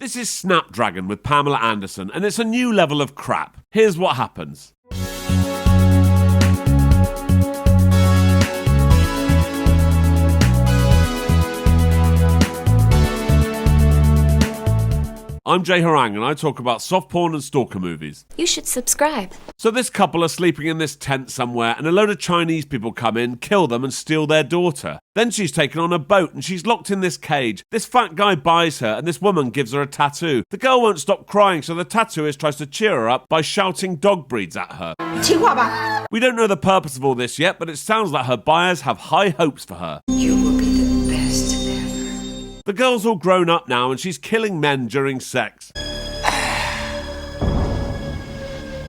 This is Snapdragon with Pamela Anderson, and it's a new level of crap. Here's what happens. I'm Jay Harangue and I talk about soft porn and stalker movies. You should subscribe. So this couple are sleeping in this tent somewhere and a load of Chinese people come in, kill them and steal their daughter. Then she's taken on a boat and she's locked in this cage. This fat guy buys her and this woman gives her a tattoo. The girl won't stop crying, so the tattooist tries to cheer her up by shouting dog breeds at her. We don't know the purpose of all this yet, but it sounds like her buyers have high hopes for her. You will be the best ever. The girl's all grown up now and she's killing men during sex.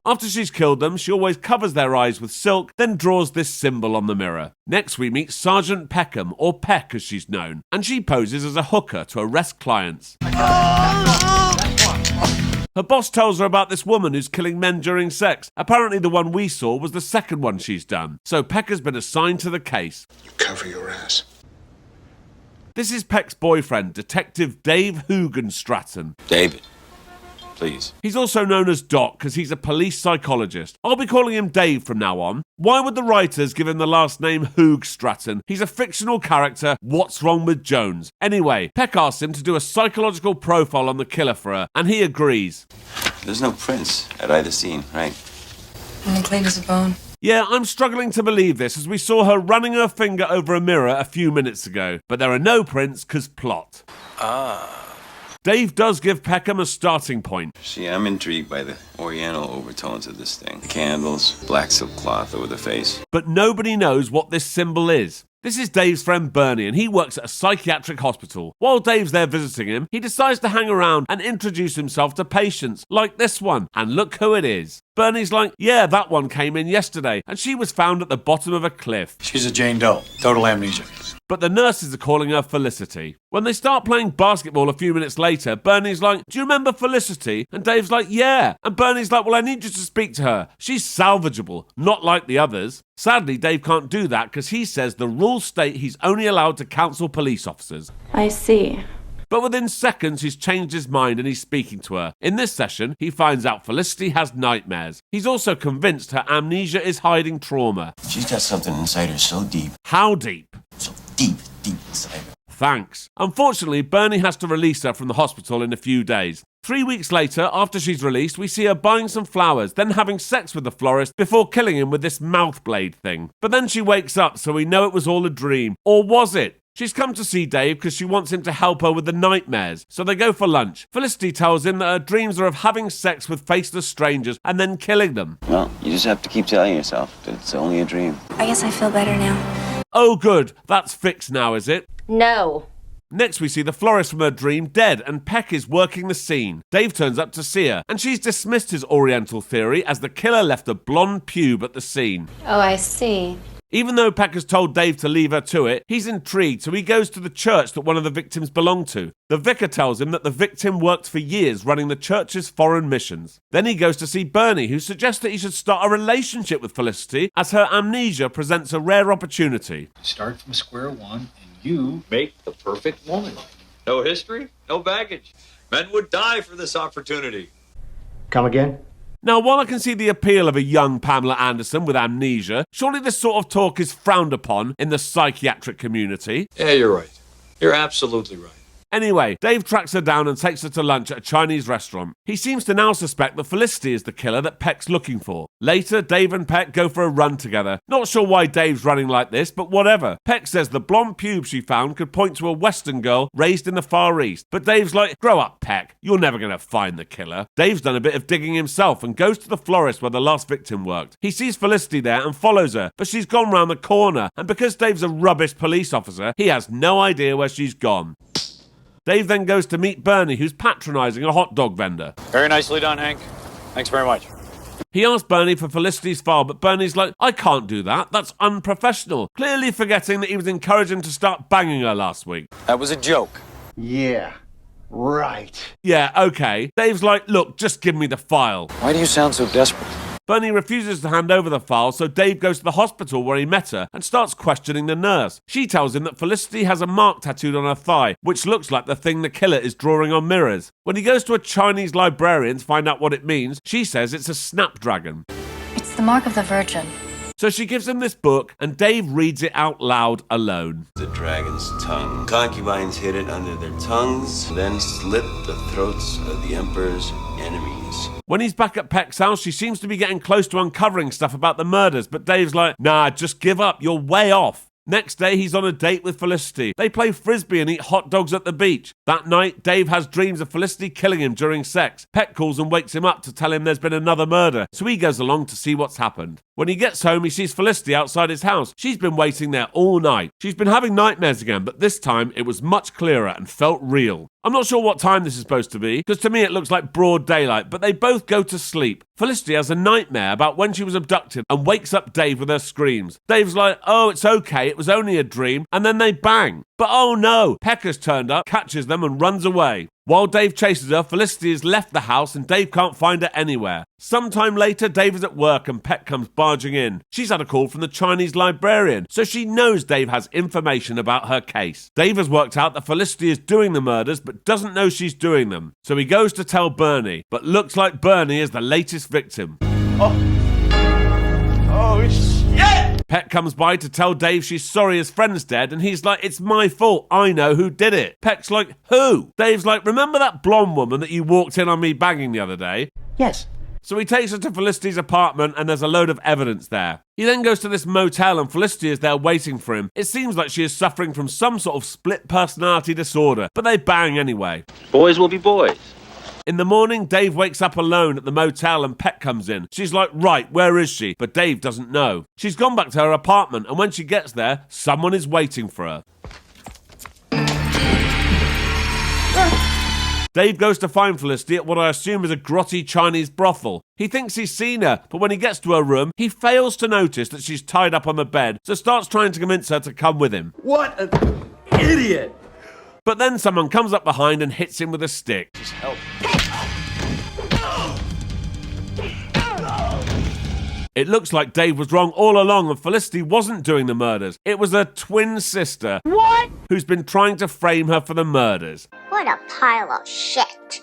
After she's killed them, she always covers their eyes with silk, then draws this symbol on the mirror. Next we meet Sergeant Peckham, or Peck as she's known, and she poses as a hooker to arrest clients. Her boss tells her about this woman who's killing men during sex. Apparently the one we saw was the second one she's done, so Peck has been assigned to the case. You cover your ass. This is Peck's boyfriend, Detective Dave Hugenstratton. David, please. He's also known as Doc because he's a police psychologist. I'll be calling him Dave from now on. Why would the writers give him the last name Hugenstratton? He's a fictional character. What's wrong with Jones? Anyway, Peck asks him to do a psychological profile on the killer for her, and he agrees. There's no prints at either scene, right? Only clean as a bone. Yeah, I'm struggling to believe this as we saw her running her finger over a mirror a few minutes ago. But there are no prints because plot. Dave does give Peckham a starting point. See, I'm intrigued by the oriental overtones of this thing. The candles, black silk cloth over the face. But nobody knows what this symbol is. This is Dave's friend Bernie, and he works at a psychiatric hospital. While Dave's there visiting him, he decides to hang around and introduce himself to patients, like this one. And look who it is. Bernie's like, yeah, that one came in yesterday, and she was found at the bottom of a cliff. She's a Jane Doe. Total amnesia. But the nurses are calling her Felicity. When they start playing basketball a few minutes later, Bernie's like, do you remember Felicity? And Dave's like, yeah. And Bernie's like, well, I need you to speak to her. She's salvageable, not like the others. Sadly, Dave can't do that because he says the rules state he's only allowed to counsel police officers. I see. But within seconds, he's changed his mind and he's speaking to her. In this session, he finds out Felicity has nightmares. He's also convinced her amnesia is hiding trauma. She's got something inside her so deep. How deep? So deep inside her. Thanks. Unfortunately, Bernie has to release her from the hospital in a few days. 3 weeks later, after she's released, we see her buying some flowers, then having sex with the florist before killing him with this mouth blade thing. But then she wakes up, so we know it was all a dream. Or was it? She's come to see Dave because she wants him to help her with the nightmares, so they go for lunch. Felicity tells him that her dreams are of having sex with faceless strangers and then killing them. Well, you just have to keep telling yourself that it's only a dream. I guess I feel better now. Oh good, that's fixed now, is it? No. Next we see the florist from her dream dead and Peck is working the scene. Dave turns up to see her and she's dismissed his oriental theory as the killer left a blonde pube at the scene. Oh, I see. Even though Peck has told Dave to leave her to it, he's intrigued, so he goes to the church that one of the victims belonged to. The vicar tells him that the victim worked for years running the church's foreign missions. Then he goes to see Bernie, who suggests that he should start a relationship with Felicity as her amnesia presents a rare opportunity. Start from square one, and you Make the perfect woman. No history, no baggage. Men would die for this opportunity. Come again? Now, while I can see the appeal of a young Pamela Anderson with amnesia, surely this sort of talk is frowned upon in the psychiatric community. Yeah, you're right. You're absolutely right. Anyway, Dave tracks her down and takes her to lunch at a Chinese restaurant. He seems to now suspect that Felicity is the killer that Peck's looking for. Later, Dave and Peck go for a run together. Not sure why Dave's running like this, but whatever. Peck says the blonde pube she found could point to a Western girl raised in the Far East. But Dave's like, grow up, Peck. You're never going to find the killer. Dave's done a bit of digging himself and goes to the florist where the last victim worked. He sees Felicity there and follows her, but she's gone round the corner. And because Dave's a rubbish police officer, he has no idea where she's gone. Dave then goes to meet Bernie, who's patronising a hot dog vendor. Very nicely done, Hank. Thanks very much. He asks Bernie for Felicity's file, but Bernie's like, I can't do that. That's unprofessional. Clearly forgetting that he was encouraging to start banging her last week. That was a joke. Yeah, right. Yeah, okay. Dave's like, look, just give me the file. Why do you sound so desperate? Bernie refuses to hand over the file, so Dave goes to the hospital where he met her and starts questioning the nurse. She tells him that Felicity has a mark tattooed on her thigh, which looks like the thing the killer is drawing on mirrors. When he goes to a Chinese librarian to find out what it means, she says it's a Snapdragon. It's the mark of the Virgin. So she gives him this book, and Dave reads it out loud alone. The dragon's tongue. Concubines hid it under their tongues, then slit the throats of the emperor's enemies. When he's back at Peck's house, she seems to be getting close to uncovering stuff about the murders, but Dave's like, nah, just give up, you're way off. Next day, he's on a date with Felicity. They play frisbee and eat hot dogs at the beach. That night, Dave has dreams of Felicity killing him during sex. Peck calls and wakes him up to tell him there's been another murder, so he goes along to see what's happened. When he gets home, he sees Felicity outside his house. She's been waiting there all night. She's been having nightmares again, but this time it was much clearer and felt real. I'm not sure what time this is supposed to be, because to me it looks like broad daylight, but they both go to sleep. Felicity has a nightmare about when she was abducted and wakes up Dave with her screams. Dave's like, oh, it's okay, it was only a dream, and then they bang. But oh no, Peck has turned up, catches them and runs away. While Dave chases her, Felicity has left the house and Dave can't find her anywhere. Sometime later, Dave is at work and Peck comes barging in. She's had a call from the Chinese librarian, so she knows Dave has information about her case. Dave has worked out that Felicity is doing the murders but doesn't know she's doing them. So he goes to tell Bernie, but looks like Bernie is the latest victim. Oh, shit! Peck comes by to tell Dave she's sorry his friend's dead, and he's like, it's my fault, I know who did it. Peck's like, who? Dave's like, remember that blonde woman that you walked in on me banging the other day? Yes. So he takes her to Felicity's apartment and there's a load of evidence there. He then goes to this motel and Felicity is there waiting for him. It seems like she is suffering from some sort of split personality disorder, but they bang anyway. Boys will be boys. In the morning, Dave wakes up alone at the motel and Peck comes in. She's like, right, where is she? But Dave doesn't know. She's gone back to her apartment, and when she gets there, someone is waiting for her. Dave goes to find Felicity at what I assume is a grotty Chinese brothel. He thinks he's seen her, but when he gets to her room, he fails to notice that she's tied up on the bed, so starts trying to convince her to come with him. What an idiot! But then someone comes up behind and hits him with a stick. Just help. It looks like Dave was wrong all along and Felicity wasn't doing the murders. It was her twin sister. What? Who's been trying to frame her for the murders. What a pile of shit.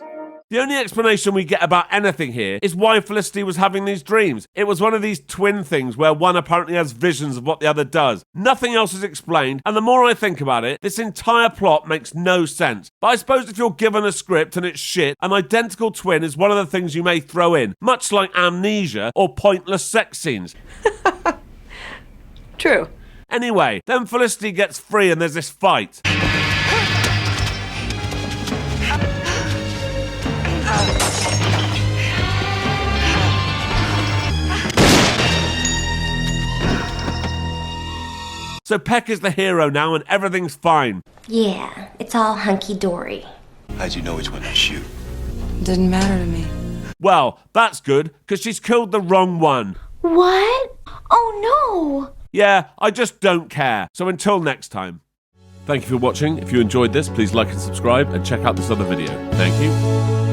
The only explanation we get about anything here is why Felicity was having these dreams. It was one of these twin things where one apparently has visions of what the other does. Nothing else is explained, and the more I think about it, this entire plot makes no sense. But I suppose if you're given a script and it's shit, an identical twin is one of the things you may throw in, much like amnesia or pointless sex scenes. True. Anyway, then Felicity gets free and there's this fight. So Peck is the hero now and everything's fine. Yeah, it's all hunky-dory. How'd you know which one to shoot? Didn't matter to me. Well, that's good, because she's killed the wrong one. What? Oh no! Yeah, I just don't care. So until next time. Thank you for watching. If you enjoyed this, please like and subscribe and check out this other video. Thank you.